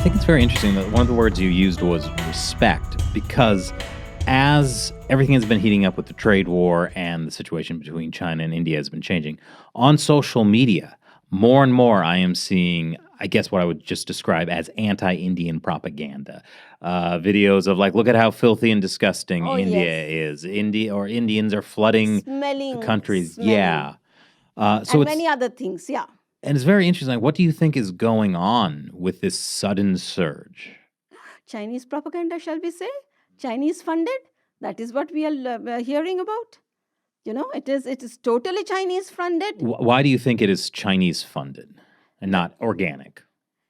think it's very interesting that one of the words you used was respect, because as everything has been heating up with the trade war and the situation between China and India has been changing, on social media, more and more I am seeing, I guess, what I would just describe as anti-Indian propaganda. Videos of like, look at how filthy and disgusting Oh, India yes. is. Indians are flooding the Smelling. countries. Yeah. So And it's many other things, yeah. and it's very interesting. Like, what do you think is going on with this sudden surge? Chinese propaganda, shall we say? Chinese funded? That is what we are hearing about. It is totally Chinese funded. Why do you think it is Chinese funded and not organic?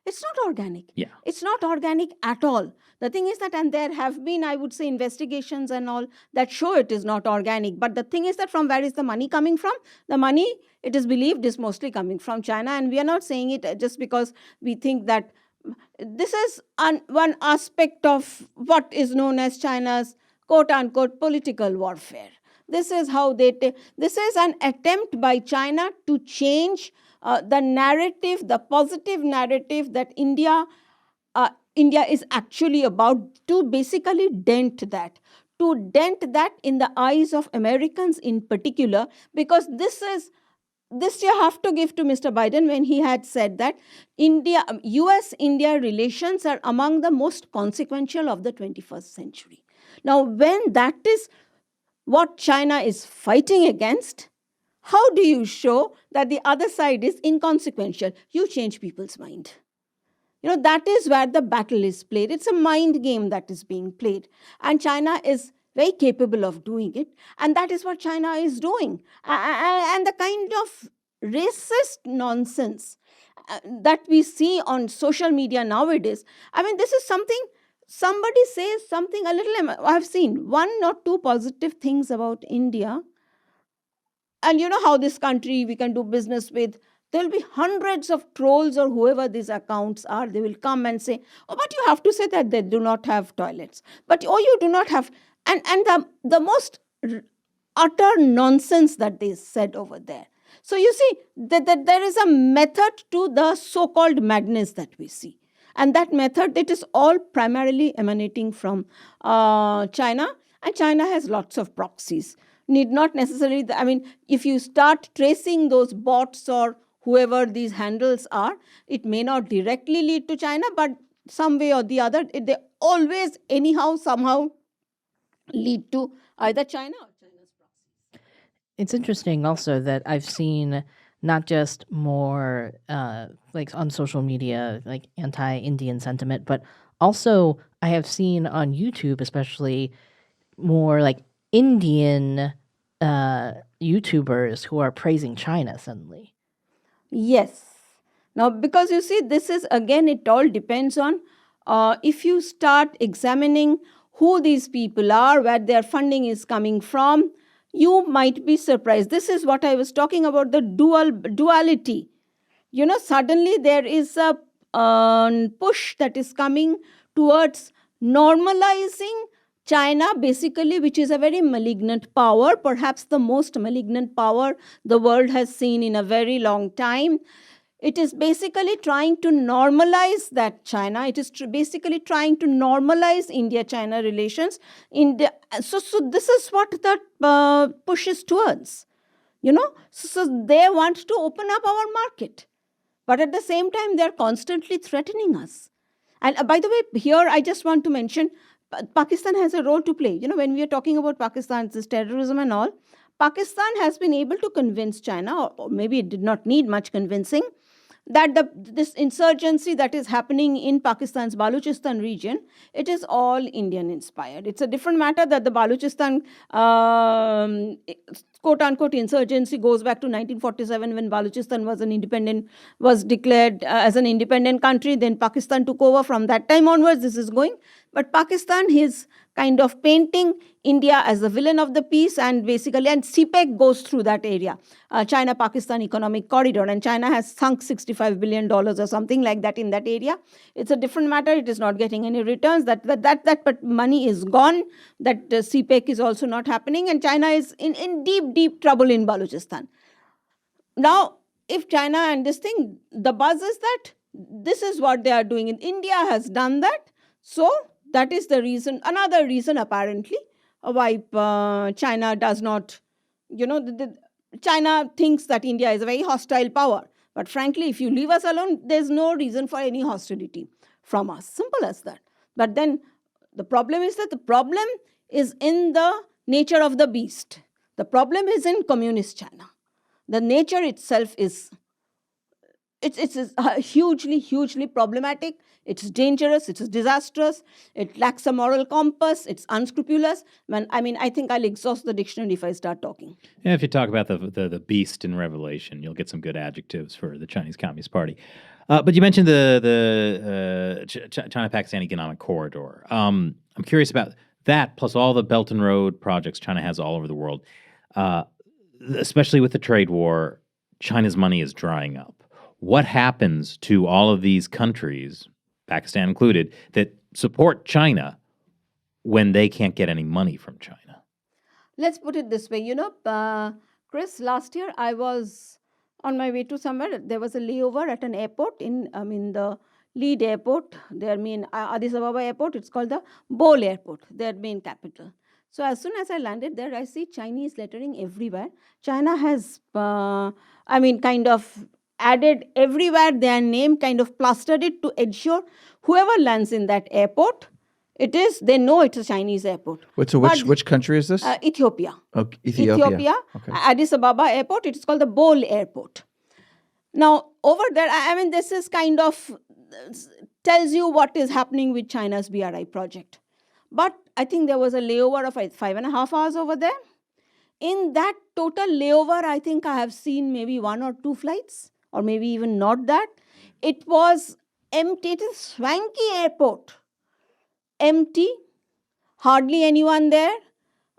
It's not organic. Yeah. It's not organic at all. The thing is that, and there have been, I would say, investigations and all that show it is not organic. But the thing is that from where is the money coming from? The money, it is believed, is mostly coming from China. And we are not saying it just because we think that this is one aspect of what is known as China's quote-unquote political warfare. This is how this is an attempt by China to change the narrative, the positive narrative that India is actually about, to basically dent that. To dent that in the eyes of Americans in particular, because this you have to give to Mr. Biden when he had said that US-India relations are among the most consequential of the 21st century. Now, when that is what China is fighting against, how do you show that the other side is inconsequential? You change people's mind. That is where the battle is played. It's a mind game that is being played. And China is very capable of doing it. And that is what China is doing. And the kind of racist nonsense that we see on social media nowadays, I mean, this is something, somebody says something a little, I've seen one or two positive things about India. And you know how this country we can do business with. There'll be hundreds of trolls or whoever these accounts are. They will come and say, oh, but you have to say that they do not have toilets. But, oh, you do not have. And the most utter nonsense that they said over there. So you see that there is a method to the so-called madness that we see. And that method, it is all primarily emanating from China. And China has lots of proxies. Need not necessarily, if you start tracing those bots or whoever these handles are, it may not directly lead to China, but some way or the other, they always, anyhow, somehow lead to either China or China's proxies. It's interesting also that I've seen not just more like on social media, like anti-Indian sentiment, but also I have seen on YouTube, especially more like Indian YouTubers who are praising China suddenly. Yes. Now, because you see, this is, again, it all depends on if you start examining who these people are, where their funding is coming from, you might be surprised. This is what I was talking about, the duality. Suddenly there is a push that is coming towards normalizing China, basically, which is a very malignant power, perhaps the most malignant power the world has seen in a very long time. It is basically trying to normalize that China. It is basically trying to normalize India-China relations. So this is what that pushes towards. So they want to open up our market. But at the same time, they're constantly threatening us. And by the way, here I just want to mention, Pakistan has a role to play. When we are talking about Pakistan, this terrorism and all, Pakistan has been able to convince China, or maybe it did not need much convincing, that this insurgency that is happening in Pakistan's Baluchistan region, it is all Indian inspired. It's a different matter that the Baluchistan quote-unquote insurgency goes back to 1947 when Baluchistan was declared as an independent country. Then Pakistan took over. From that time onwards, this is going. But Pakistan is kind of painting India as the villain of the piece, and basically, and CPEC goes through that area, China-Pakistan Economic Corridor, and China has sunk $65 billion or something like that in that area. It's a different matter. It is not getting any returns. That money is gone. That CPEC is also not happening, and China is in deep trouble in Baluchistan. Now, if China and this thing, the buzz is that This is what they are doing. India has done that. So that is the reason, another reason apparently, why China does not, China thinks that India is a very hostile power. But frankly, if you leave us alone, there's no reason for any hostility from us. Simple as that. But then the problem is that the problem is in the nature of the beast. The problem is in communist China. The nature itself is it's hugely, hugely problematic. It's dangerous. It's disastrous. It lacks a moral compass. It's unscrupulous. I think I'll exhaust the dictionary if I start talking. Yeah, if you talk about the beast in Revelation, you'll get some good adjectives for the Chinese Communist Party. But you mentioned the China-Pakistan Economic Corridor. I'm curious about that, plus all the Belt and Road projects China has all over the world. Especially with the trade war, China's money is drying up. What happens to all of these countries, Pakistan included, that support China when they can't get any money from China? Let's put it this way. Chris, last year I was on my way to somewhere. There was a layover at an airport the lead airport, their main Addis Ababa airport. It's called the Bole airport, their main capital. So as soon as I landed there, I see Chinese lettering everywhere. China has, kind of added everywhere their name, kind of plastered it to ensure whoever lands in that airport, they know it's a Chinese airport. Which country is this? Ethiopia. Oh, Ethiopia. Okay. Addis Ababa airport. It is called the Bole airport. Now, over there, this is kind of tells you what is happening with China's BRI project. But I think there was a layover of 5.5 hours over there. In that total layover, I think I have seen maybe 1 or 2 flights, or maybe even not that. It was empty. It is swanky airport. Empty. Hardly anyone there.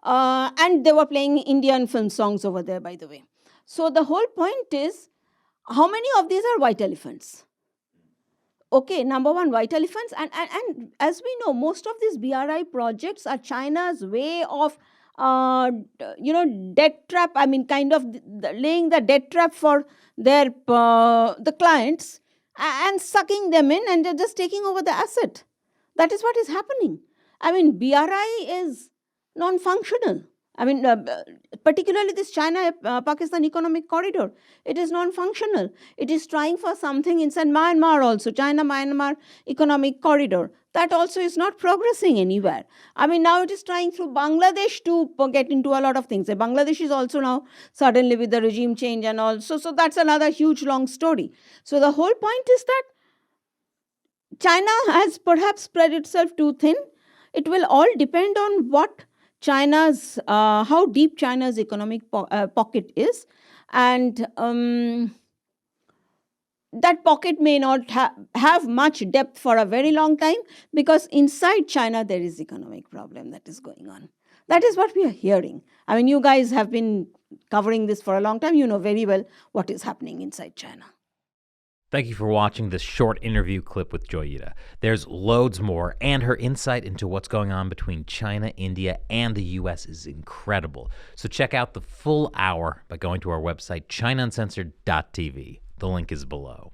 And they were playing Indian film songs over there, by the way. So the whole point is, how many of these are white elephants? Okay, number one, white elephants. And as we know, most of these BRI projects are China's way of, debt trap. Laying the debt trap for their the clients and sucking them in, and they're just taking over the asset. That is what is happening. BRI is non-functional. Particularly this China-Pakistan Economic Corridor, it is non-functional. It is trying for something inside Myanmar also, China-Myanmar Economic Corridor. That also is not progressing anywhere. Now it is trying through Bangladesh to get into a lot of things. Bangladesh is also now suddenly with the regime change and all. So that's another huge, long story. So the whole point is that China has perhaps spread itself too thin. It will all depend on what how deep China's economic pocket is, and that pocket may not have much depth for a very long time, because inside China there is economic problem that is going on. That is what we are hearing. You guys have been covering this for a long time. You know very well what is happening inside China. Thank you for watching this short interview clip with Joyita. There's loads more, and her insight into what's going on between China, India, and the U.S. is incredible. So check out the full hour by going to our website, ChinaUncensored.tv. The link is below.